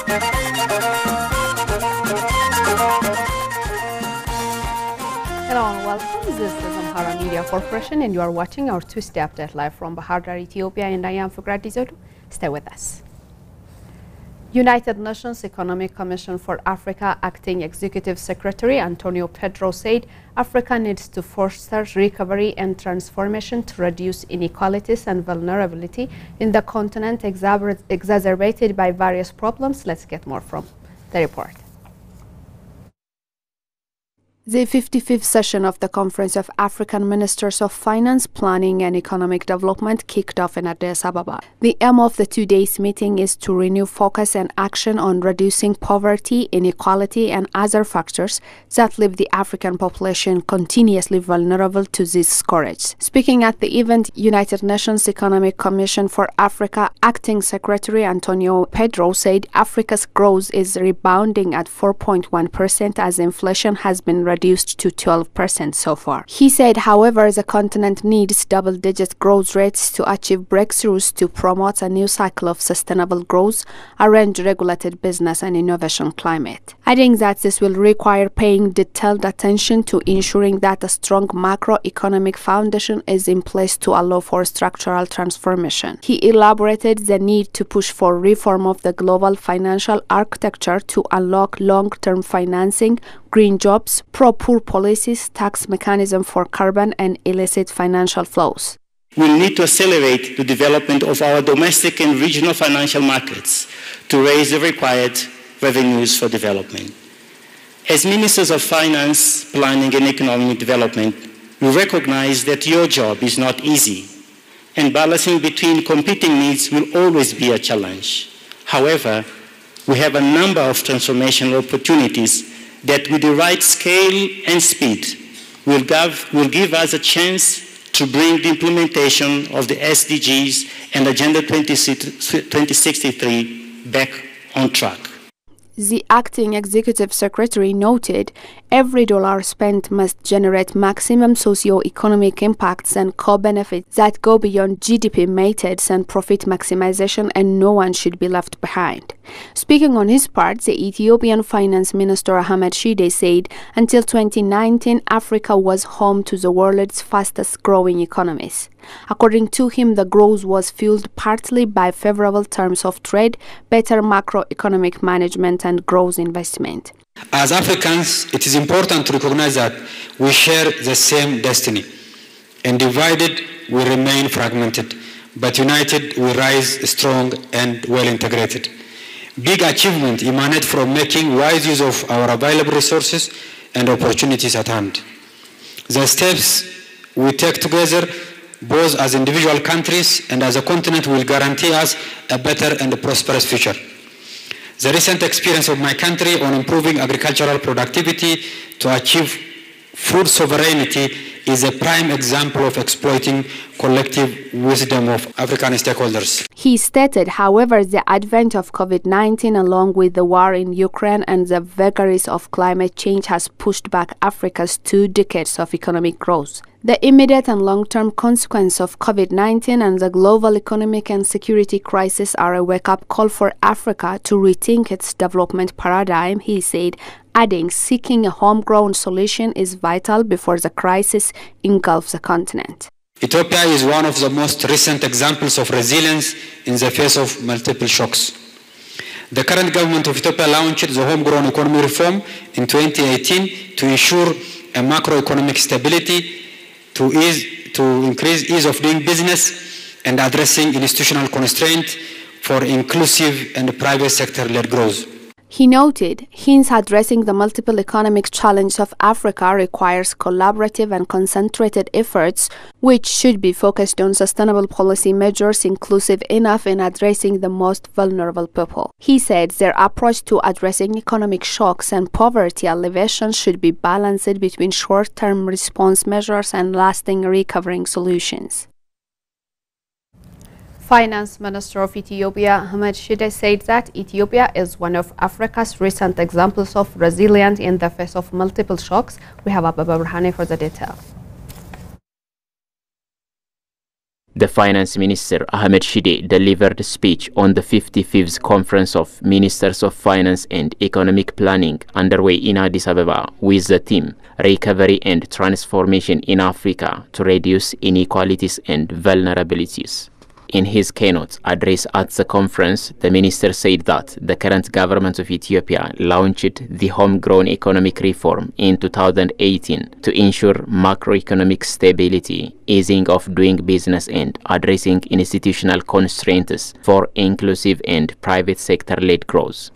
Hello and welcome. This is Amhara Media Corporation and you are watching our Tuesday update live from Bahardar, Ethiopia, and I am Fugrati Zodu. Stay with us. United Nations Economic Commission for Africa Acting Executive Secretary Antonio Pedro said Africa needs to foster recovery and transformation to reduce inequalities and vulnerability in the continent exacerbated by various problems. Let's get more from the report. The 55th session of the Conference of African Ministers of Finance, Planning and Economic Development kicked off in Addis Ababa. The aim of the 2 days meeting is to renew focus and action on reducing poverty, inequality and other factors that leave the African population continuously vulnerable to these scourges. Speaking at the event, United Nations Economic Commission for Africa Acting Secretary Antonio Pedro said Africa's growth is rebounding at 4.1% as inflation has been reduced to 12% so far. He said, however, the continent needs double-digit growth rates to achieve breakthroughs to promote a new cycle of sustainable growth, arrange regulated business and innovation climate. Adding that this will require paying detailed attention to ensuring that a strong macroeconomic foundation is in place to allow for structural transformation. He elaborated the need to push for reform of the global financial architecture to unlock long-term financing, green jobs, pro-poor policies, tax mechanism for carbon and illicit financial flows. We need to accelerate the development of our domestic and regional financial markets to raise the required revenues for development. As Ministers of Finance, Planning and Economic Development, we recognize that your job is not easy, and balancing between competing needs will always be a challenge. However, we have a number of transformational opportunities that with the right scale and speed will give us a chance to bring the implementation of the SDGs and Agenda 2063 back on track. The acting executive secretary noted every dollar spent must generate maximum socio-economic impacts and co-benefits that go beyond GDP methods and profit maximization, and no one should be left behind. Speaking on his part, the Ethiopian Finance Minister Ahmed Shide said until 2019, Africa was home to the world's fastest growing economies. According to him, the growth was fueled partly by favorable terms of trade, better macroeconomic management and growth investment. As Africans, it is important to recognize that we share the same destiny, and divided we remain fragmented, but united we rise strong and well integrated. Big achievement emanate from making wise use of our available resources and opportunities at hand. The steps we take together, both as individual countries and as a continent, will guarantee us a better and prosperous future. The recent experience of my country on improving agricultural productivity to achieve food sovereignty is a prime example of exploiting collective wisdom of African stakeholders. He stated, however, the advent of COVID-19 along with the war in Ukraine and the vagaries of climate change has pushed back Africa's 2 decades of economic growth. The immediate and long-term consequences of COVID-19 and the global economic and security crisis are a wake-up call for Africa to rethink its development paradigm, he said, adding seeking a homegrown solution is vital before the crisis engulfs the continent. Ethiopia is one of the most recent examples of resilience in the face of multiple shocks. The current government of Ethiopia launched the homegrown economy reform in 2018 to ensure a macroeconomic stability, to increase ease of doing business, and addressing institutional constraints for inclusive and private sector-led growth. He noted, hence addressing the multiple economic challenges of Africa requires collaborative and concentrated efforts, which should be focused on sustainable policy measures inclusive enough in addressing the most vulnerable people. He said their approach to addressing economic shocks and poverty alleviation should be balanced between short-term response measures and lasting recovering solutions. Finance Minister of Ethiopia, Ahmed Shide, said that Ethiopia is one of Africa's recent examples of resilience in the face of multiple shocks. We have Ababa Burhani for the detail. The Finance Minister Ahmed Shide delivered a speech on the 55th Conference of Ministers of Finance and Economic Planning underway in Addis Ababa with the theme Recovery and Transformation in Africa to Reduce Inequalities and Vulnerabilities. In his keynote address at the conference, the minister said that the current government of Ethiopia launched the homegrown economic reform in 2018 to ensure macroeconomic stability, easing of doing business and addressing institutional constraints for inclusive and private sector-led growth.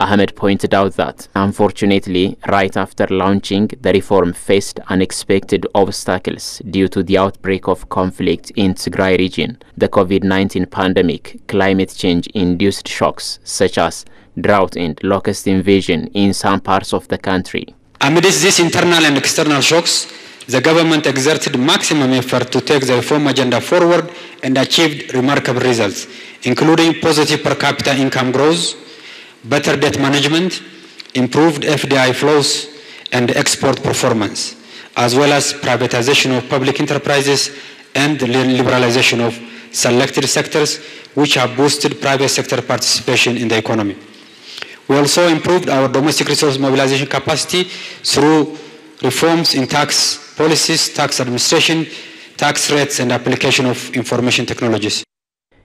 Ahmed pointed out that, unfortunately, right after launching, the reform faced unexpected obstacles due to the outbreak of conflict in Tigray region, the COVID-19 pandemic, climate change-induced shocks such as drought and locust invasion in some parts of the country. Amidst these internal and external shocks, the government exerted maximum effort to take the reform agenda forward and achieved remarkable results, including positive per capita income growth, better debt management, improved FDI flows and export performance, as well as privatization of public enterprises and the liberalization of selected sectors, which have boosted private sector participation in the economy. We also improved our domestic resource mobilization capacity through reforms in tax policies, tax administration, tax rates, and application of information technologies.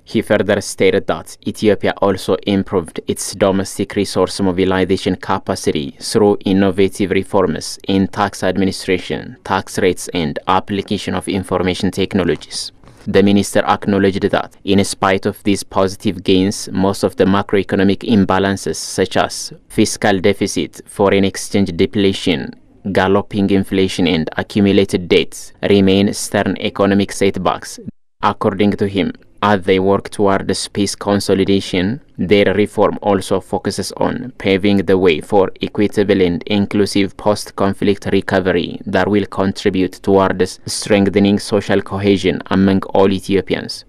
He further stated that Ethiopia also improved its domestic resource mobilization capacity through innovative reforms in tax administration, tax rates, and application of information technologies. The minister acknowledged that, in spite of these positive gains, most of the macroeconomic imbalances such as fiscal deficit, foreign exchange depletion, galloping inflation, and accumulated debts remain stern economic setbacks. According to him, as they work toward the peace consolidation, their reform also focuses on paving the way for equitable and inclusive post-conflict recovery that will contribute towards strengthening social cohesion among all Ethiopians.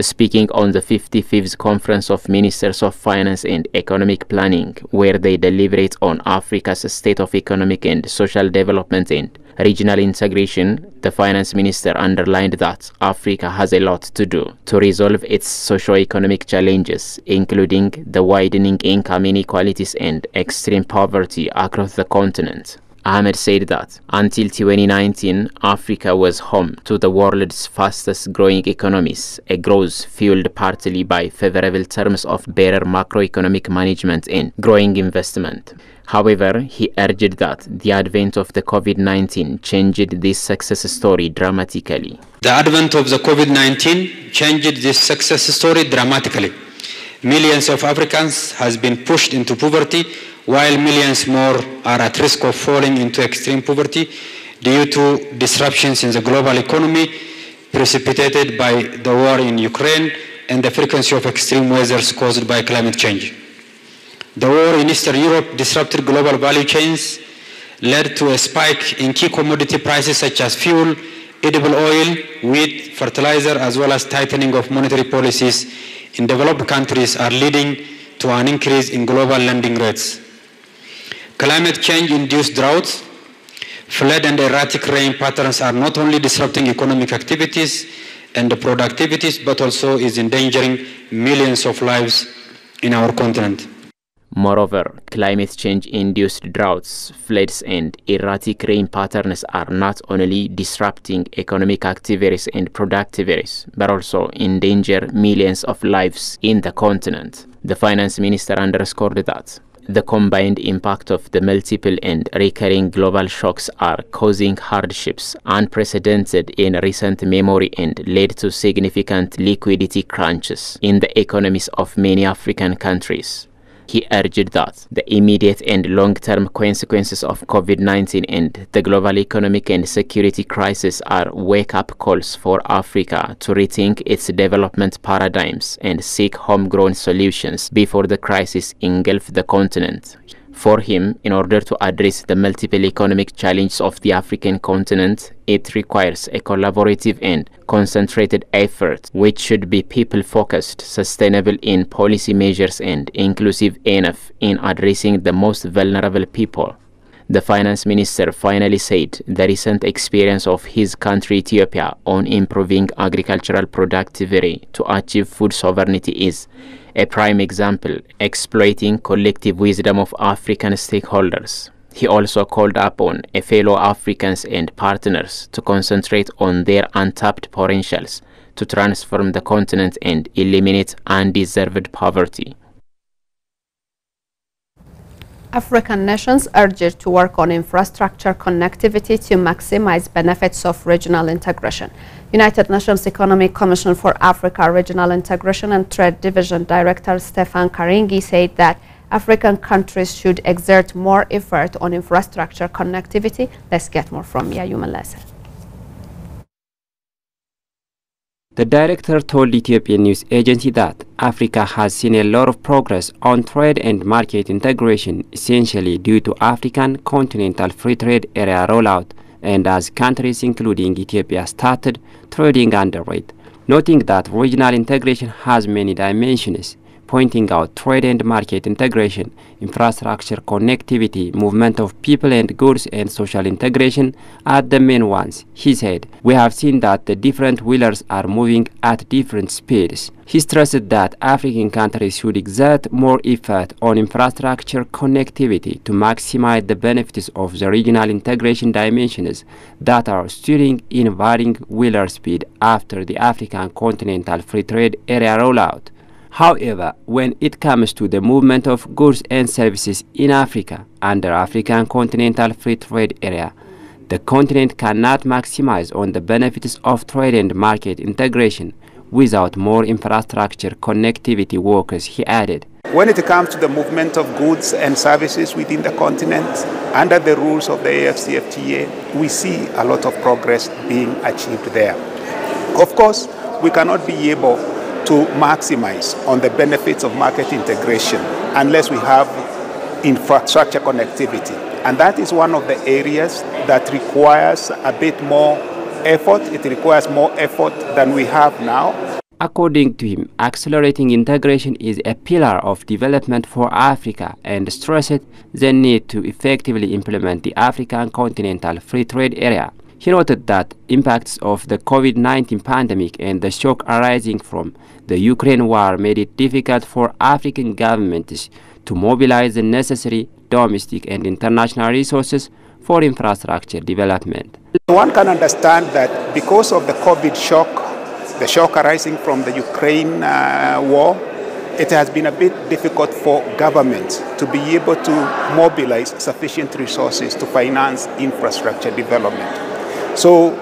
Speaking on the 55th Conference of Ministers of Finance and Economic Planning, where they deliberate on Africa's state of economic and social development and regional integration, the finance minister underlined that Africa has a lot to do to resolve its socio-economic challenges, including the widening income inequalities and extreme poverty across the continent. Ahmed said that until 2019, Africa was home to the world's fastest growing economies, a growth fueled partly by favorable terms of better macroeconomic management and growing investment. However, he urged that the advent of the COVID-19 changed this success story dramatically. The advent of the COVID-19 changed this success story dramatically. Millions of Africans has been pushed into poverty, while millions more are at risk of falling into extreme poverty due to disruptions in the global economy precipitated by the war in Ukraine and the frequency of extreme weathers caused by climate change. The war in Eastern Europe disrupted global value chains, led to a spike in key commodity prices such as fuel, edible oil, wheat, fertilizer, as well as tightening of monetary policies in developed countries are leading to an increase in global lending rates. Climate change-induced droughts, flood and erratic rain patterns are not only disrupting economic activities and productivities, but also is endangering millions of lives in our continent. Moreover, climate change-induced droughts, floods, and erratic rain patterns are not only disrupting economic activities and productivities, but also endanger millions of lives in the continent. The finance minister underscored that the combined impact of the multiple and recurring global shocks are causing hardships unprecedented in recent memory and led to significant liquidity crunches in the economies of many African countries. He urged that the immediate and long-term consequences of COVID-19 and the global economic and security crisis are wake-up calls for Africa to rethink its development paradigms and seek homegrown solutions before the crisis engulfs the continent. For him, in order to address the multiple economic challenges of the African continent, it requires a collaborative and concentrated effort which should be people-focused, sustainable in policy measures, and inclusive enough in addressing the most vulnerable people. The finance minister finally said the recent experience of his country Ethiopia on improving agricultural productivity to achieve food sovereignty is a prime example, exploiting collective wisdom of African stakeholders. He also called upon fellow Africans and partners to concentrate on their untapped potentials to transform the continent and eliminate undeserved poverty. African nations urged to work on infrastructure connectivity to maximize benefits of regional integration. United Nations Economic Commission for Africa Regional Integration and Trade Division Director Stefan Karingi said that African countries should exert more effort on infrastructure connectivity. Let's get more from Yayuma Lese. The director told Ethiopian news agency that Africa has seen a lot of progress on trade and market integration, essentially due to African Continental Free Trade Area rollout, and as countries including Ethiopia started trading under it, noting that regional integration has many dimensions, pointing out trade and market integration, infrastructure connectivity, movement of people and goods, and social integration are the main ones. He said, "We have seen that the different wheelers are moving at different speeds." He stressed that African countries should exert more effort on infrastructure connectivity to maximize the benefits of the regional integration dimensions that are steering in varying wheeler speed after the African Continental Free Trade Area rollout. However, when it comes to the movement of goods and services in Africa under African Continental Free Trade Area, the continent cannot maximize on the benefits of trade and market integration without more infrastructure connectivity workers, he added. When it comes to the movement of goods and services within the continent, under the rules of the AfCFTA, we see a lot of progress being achieved there. Of course, we cannot be able to maximize on the benefits of market integration unless we have infrastructure connectivity. And that is one of the areas that requires a bit more effort. It requires more effort than we have now. According to him, accelerating integration is a pillar of development for Africa and stressed the need to effectively implement the African Continental Free Trade Area. He noted that impacts of the COVID-19 pandemic and the shock arising from the Ukraine war made it difficult for African governments to mobilize the necessary domestic and international resources for infrastructure development. One can understand that because of the COVID shock, the shock arising from the Ukraine war, it has been a bit difficult for governments to be able to mobilize sufficient resources to finance infrastructure development. So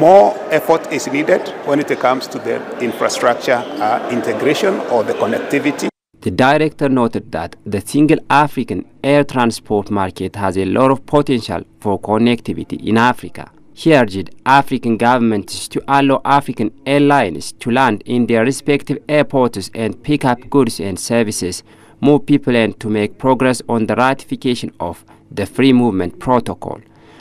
more effort is needed when it comes to the infrastructure integration or the connectivity. The director noted that the single African air transport market has a lot of potential for connectivity in Africa. He urged African governments to allow African airlines to land in their respective airports and pick up goods and services, move people, and to make progress on the ratification of the Free Movement Protocol.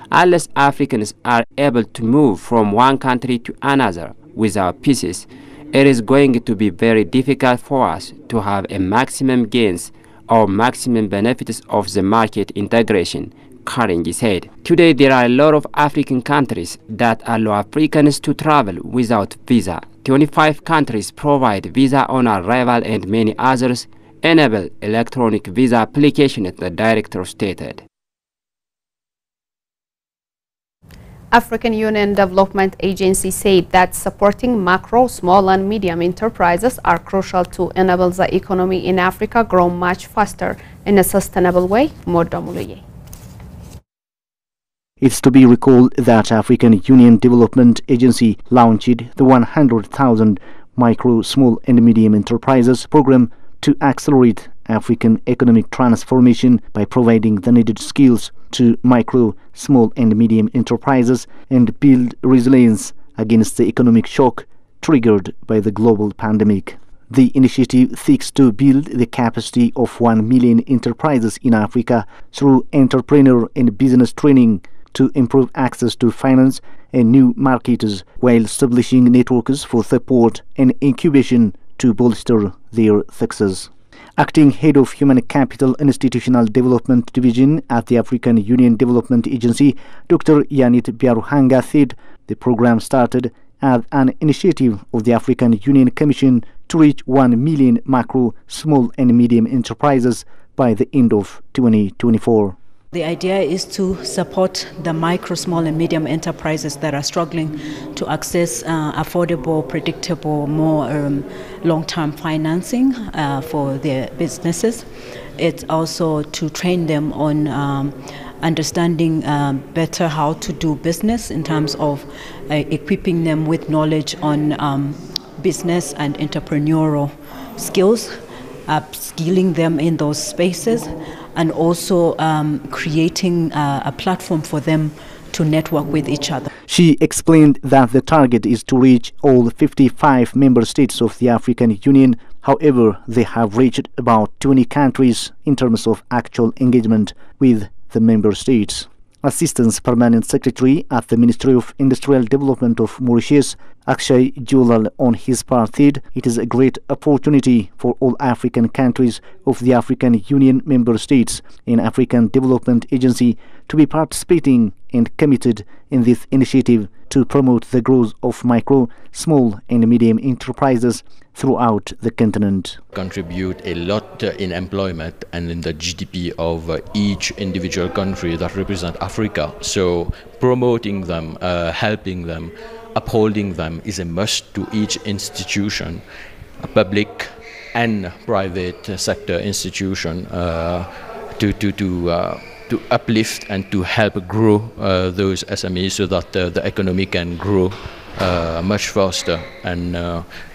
Unless Africans are able to move from one country to another without pieces, it is going to be very difficult for us to have a maximum gains or maximum benefits of the market integration, Karingi said. Today there are a lot of African countries that allow Africans to travel without visa. 25 countries provide visa on arrival and many others enable electronic visa application, the director stated. African Union Development Agency said that supporting macro, small and medium enterprises are crucial to enable the economy in Africa grow much faster in a sustainable way. Modamuluye. It's to be recalled that African Union Development Agency launched the 100,000 Micro, Small and Medium Enterprises program to accelerate African economic transformation by providing the needed skills to micro, small and medium enterprises and build resilience against the economic shock triggered by the global pandemic. The initiative seeks to build the capacity of 1 million enterprises in Africa through entrepreneur and business training to improve access to finance and new markets while establishing networks for support and incubation to bolster their success. Acting Head of Human Capital Institutional Development Division at the African Union Development Agency, Dr. Yanit Biaruhanga, said the program started as an initiative of the African Union Commission to reach 1 million micro, small and medium enterprises by the end of 2024. The idea is to support the micro, small and medium enterprises that are struggling to access affordable, predictable, more long-term financing for their businesses. It's also to train them on understanding better how to do business in terms of equipping them with knowledge on business and entrepreneurial skills, upskilling them in those spaces, and also creating a platform for them to network with each other. She explained that the target is to reach all 55 member states of the African Union. However, they have reached about 20 countries in terms of actual engagement with the member states. Assistant Permanent Secretary at the Ministry of Industrial Development of Mauritius, Akshay Julal, on his part said it is a great opportunity for all African countries of the African Union member states and African Development Agency to be participating and committed in this initiative to promote the growth of micro, small and medium enterprises throughout the continent. Contribute a lot in employment and in the GDP of each individual country that represent Africa. So promoting them, helping them, upholding them is a must to each institution, a public and private sector institution, to uplift and to help grow those SMEs so that the economy can grow much faster and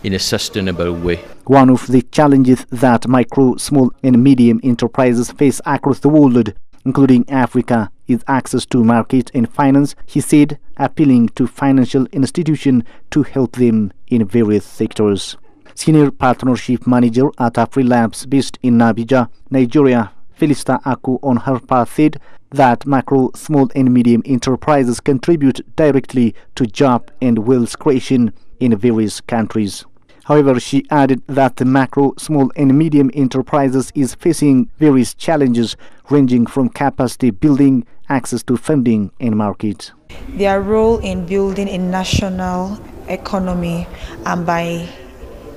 in a sustainable way. One of the challenges that micro, small and medium enterprises face across the world, including Africa, is access to market and finance, he said, appealing to financial institutions to help them in various sectors. Senior Partnership Manager at AfriLabs based in Abidjan, Nigeria, Felicita Aku, on her part, said that macro, small and medium enterprises contribute directly to job and wealth creation in various countries. However, she added that the macro, small and medium enterprises is facing various challenges ranging from capacity building, access to funding and market. Their role in building a national economy and by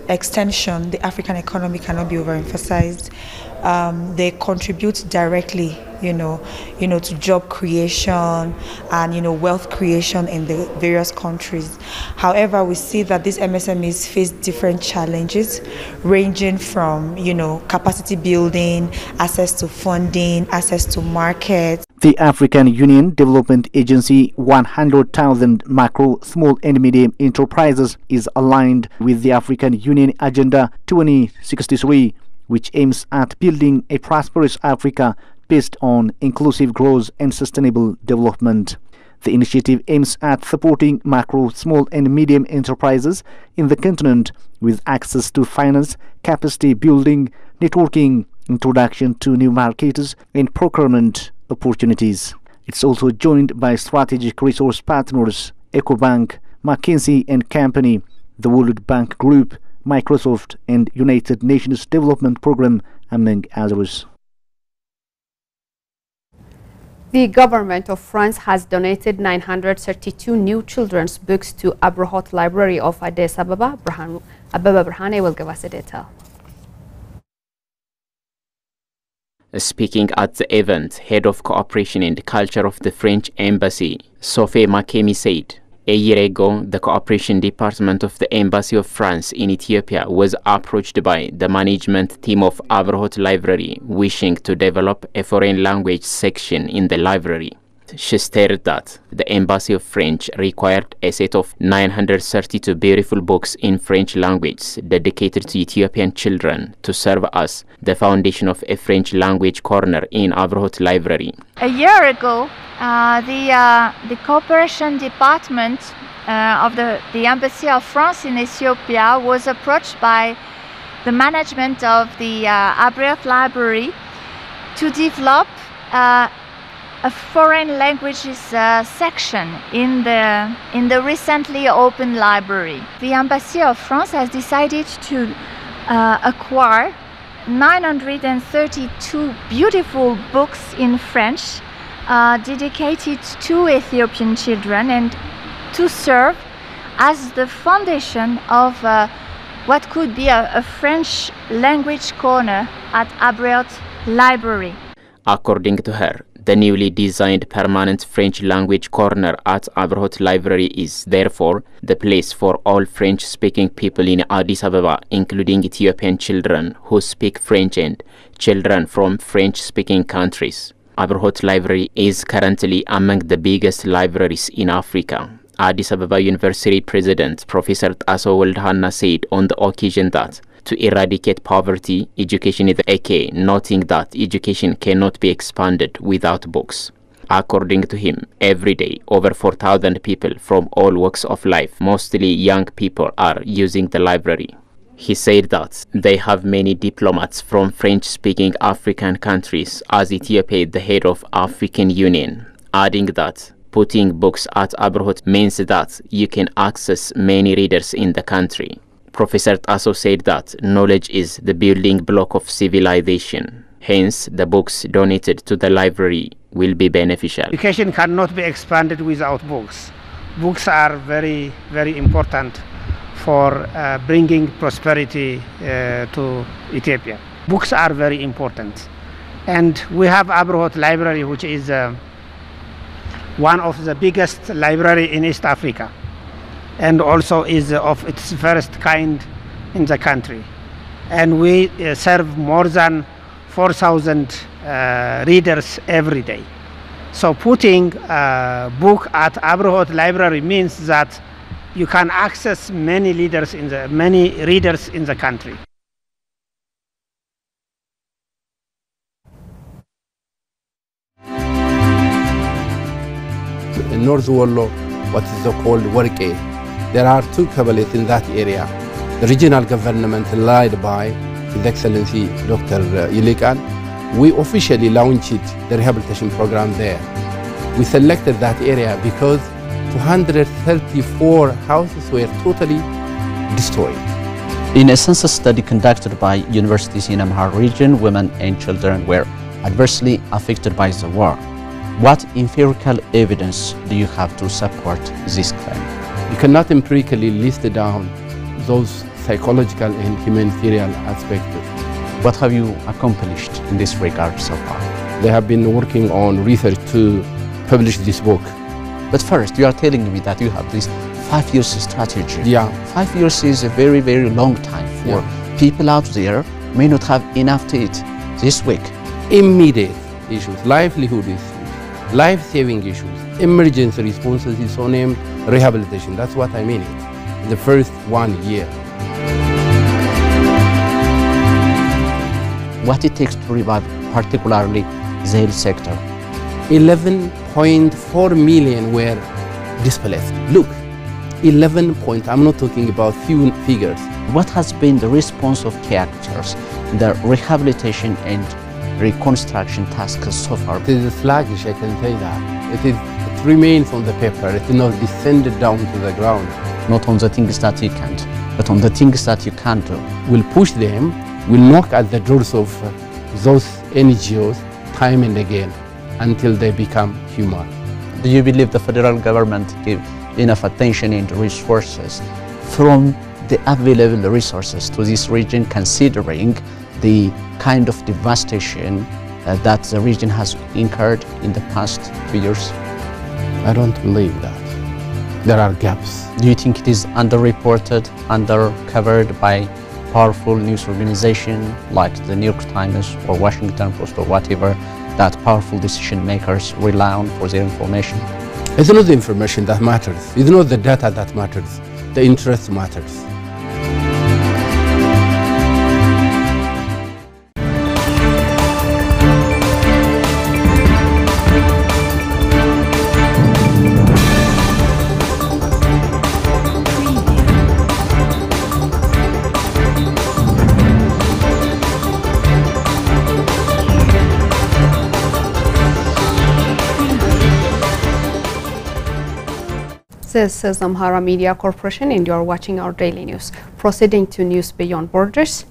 extension the African economy cannot be overemphasized. They contribute directly, to job creation and wealth creation in the various countries. However, we see that these MSMEs face different challenges, ranging from capacity building, access to funding, access to markets. The African Union Development Agency 100,000 macro, small and medium enterprises is aligned with the African Union Agenda 2063, which aims at building a prosperous Africa based on inclusive growth and sustainable development. The initiative aims at supporting macro, small and medium enterprises in the continent with access to finance, capacity building, networking, introduction to new markets and procurement opportunities. It's also joined by strategic resource partners EcoBank, McKinsey & Company, the World Bank Group, Microsoft and United Nations Development Programme, among others. The government of France has donated 932 new children's books to Abrahot Library of Addis Ababa. Ababa Brahane will give us a detail. Speaking at the event, Head of Cooperation and Culture of the French Embassy, Sophie Makemi, said, a year ago, the Cooperation Department of the Embassy of France in Ethiopia was approached by the management team of Abrahot Library, wishing to develop a foreign language section in the library. She stated that the Embassy of French required a set of 932 beautiful books in French language dedicated to Ethiopian children to serve as the foundation of a French language corner in Abrahot Library. A year ago, the Cooperation Department of the Embassy of France in Ethiopia was approached by the management of the Abrahot Library to develop a foreign languages section in the recently opened library. The Embassy of France has decided to acquire 932 beautiful books in French dedicated to Ethiopian children and to serve as the foundation of what could be a French language corner at Abriot Library. According to her, the newly designed permanent French language corner at Abriot Library is therefore the place for all French-speaking people in Addis Ababa, including Ethiopian children who speak French and children from French-speaking countries. Abriot Library is currently among the biggest libraries in Africa. Addis Ababa University President Professor Taso Woldhanna said on the occasion that to eradicate poverty, education is a key, noting that education cannot be expanded without books. According to him, every day, over 4,000 people from all walks of life, mostly young people, are using the library. He said that they have many diplomats from French-speaking African countries, as Ethiopia is the head of African Union, adding that putting books at Abriot means that you can access many readers in the country. Professor Taso said that knowledge is the building block of civilization. Hence, the books donated to the library will be beneficial. Education cannot be expanded without books. Books are very, very important for bringing prosperity to Ethiopia. Books are very important. And we have Abriot Library, which is one of the biggest library in East Africa, and also is of its first kind in the country. And we serve more than 4,000 readers every day. So putting a book at Abriot Library means that you can access many readers in the country. In North Wallo, what is called Warke, there are two qabalet in that area. The regional government, led by His Excellency Dr. Yilikan, we officially launched the rehabilitation program there. We selected that area because 234 houses were totally destroyed. In a census study conducted by universities in Amhara region, women and children were adversely affected by the war. What empirical evidence do you have to support this claim? You cannot empirically list down those psychological and humanitarian aspects. What have you accomplished in this regard so far? They have been working on research to publish this book. But first, you are telling me that you have this 5 years strategy. Yeah. 5 years is a very, very long time for people out there may not have enough to eat this week. Immediate issues, livelihood issues, life-saving issues, emergency responses is so named rehabilitation. That's what I mean it. The first 1 year. What it takes to revive particularly the health sector? 11.4 million were displaced. Look, 11 point, I'm not talking about few figures. What has been the response of key actors in the rehabilitation and reconstruction tasks so far? It is sluggish, I can say that. It remains on the paper, it is not descended down to the ground. Not on the things that you can't, but on the things that you can do. We'll push them, we'll knock at the doors of those NGOs time and again until they become human. Do you believe the federal government give enough attention and resources from the available resources to this region, considering the kind of devastation that the region has incurred in the past 2 years? I don't believe that. There are gaps. Do you think it is underreported, undercovered by powerful news organizations like the New York Times or Washington Post or whatever, that powerful decision makers rely on for their information? It's not the information that matters. It's not the data that matters. The interest matters. This is Amhara Media Corporation and you are watching our daily news. Proceeding to news beyond borders.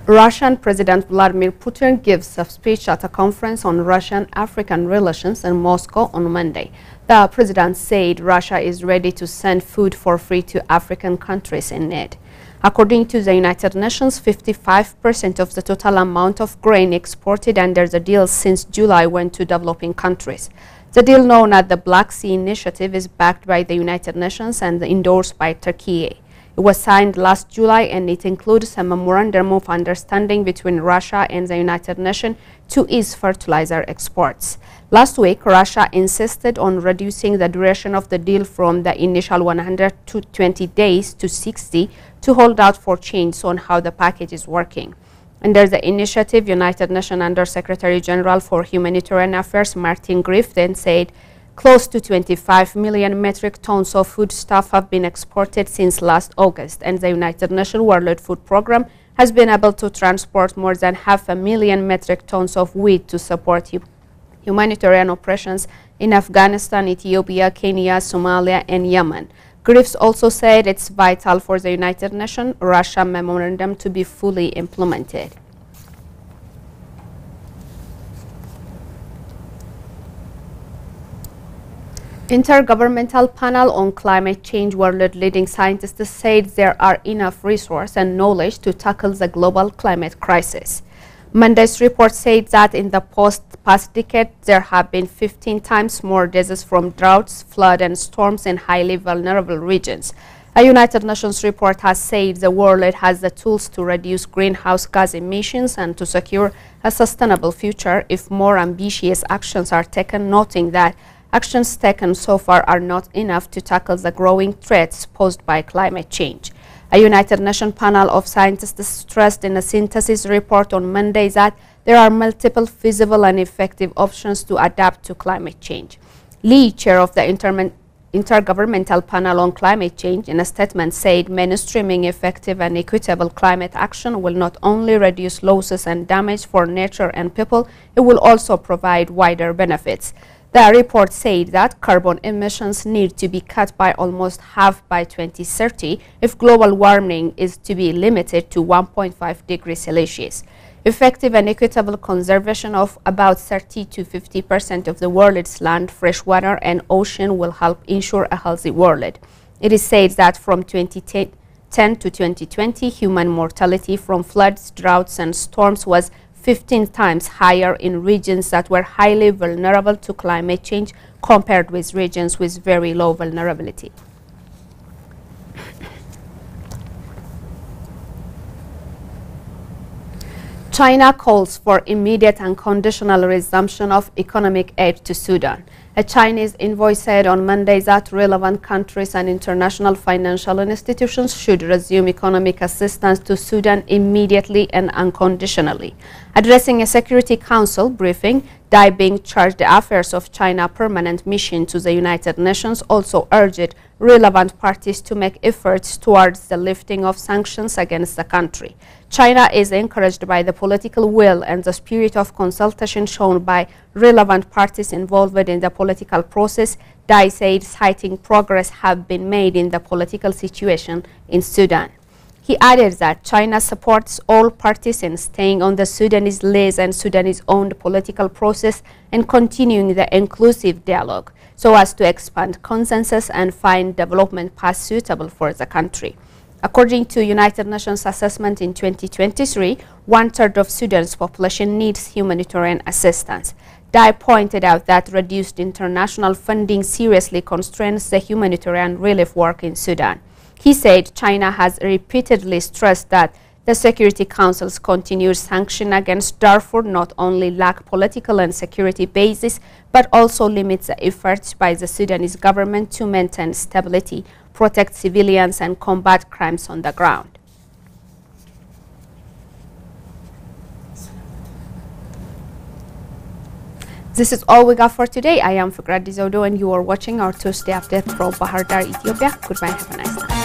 Russian President Vladimir Putin gives a speech at a conference on Russian-African relations in Moscow on Monday. The president said Russia is ready to send food for free to African countries in need. According to the United Nations, 55% of the total amount of grain exported under the deal since July went to developing countries. The deal, known as the Black Sea Initiative, is backed by the United Nations and endorsed by Turkey. It was signed last July, and it includes a memorandum of understanding between Russia and the United Nations to ease fertilizer exports. Last week, Russia insisted on reducing the duration of the deal from the initial 120 days to 60 to hold out for change on how the package is working. Under the initiative, United Nations Under-Secretary General for Humanitarian Affairs Martin Griffiths then said close to 25 million metric tons of foodstuff have been exported since last August, and the United Nations World Food Programme has been able to transport more than 500,000 metric tons of wheat to support humanitarian operations in Afghanistan, Ethiopia, Kenya, Somalia, and Yemen. Griffiths also said it's vital for the United Nations Russia memorandum to be fully implemented. Intergovernmental panel on climate change world leading scientists said there are enough resources and knowledge to tackle the global climate crisis. Monday's report said that in the past decade, there have been 15 times more deaths from droughts, flood, and storms in highly vulnerable regions. A United Nations report has said the world has the tools to reduce greenhouse gas emissions and to secure a sustainable future if more ambitious actions are taken, noting that actions taken so far are not enough to tackle the growing threats posed by climate change. A United Nations panel of scientists stressed in a synthesis report on Monday that there are multiple feasible and effective options to adapt to climate change. Lee, chair of the Intergovernmental Panel on Climate Change, in a statement said mainstreaming effective and equitable climate action will not only reduce losses and damage for nature and people, it will also provide wider benefits. The report said that carbon emissions need to be cut by almost half by 2030 if global warming is to be limited to 1.5 degrees Celsius. Effective and equitable conservation of about 30 to 50% of the world's land, fresh water, and ocean will help ensure a healthy world. It is said that from 2010 to 2020, human mortality from floods, droughts, and storms was 15 times higher in regions that were highly vulnerable to climate change compared with regions with very low vulnerability. China calls for immediate and conditional resumption of economic aid to Sudan. A Chinese envoy said on Monday that relevant countries and international financial institutions should resume economic assistance to Sudan immediately and unconditionally. Addressing a Security Council briefing, Dai Bing charged the Affairs of China Permanent Mission to the United Nations also urged relevant parties to make efforts towards the lifting of sanctions against the country. China is encouraged by the political will and the spirit of consultation shown by relevant parties involved in the political process, Dai said, citing progress have been made in the political situation in Sudan. He added that China supports all parties in staying on the Sudanese lease and Sudanese-owned political process and continuing the inclusive dialogue so as to expand consensus and find development paths suitable for the country. According to United Nations assessment in 2023, 1/3 of Sudan's population needs humanitarian assistance. Dai pointed out that reduced international funding seriously constrains the humanitarian relief work in Sudan. He said China has repeatedly stressed that the Security Council's continued sanction against Darfur not only lack political and security basis, but also limits the efforts by the Sudanese government to maintain stability, protect civilians, and combat crimes on the ground. This is all we got for today. I am Fikrad Dizodo, and you are watching our Tuesday update from Bahar Dar, Ethiopia. Goodbye, have a nice night.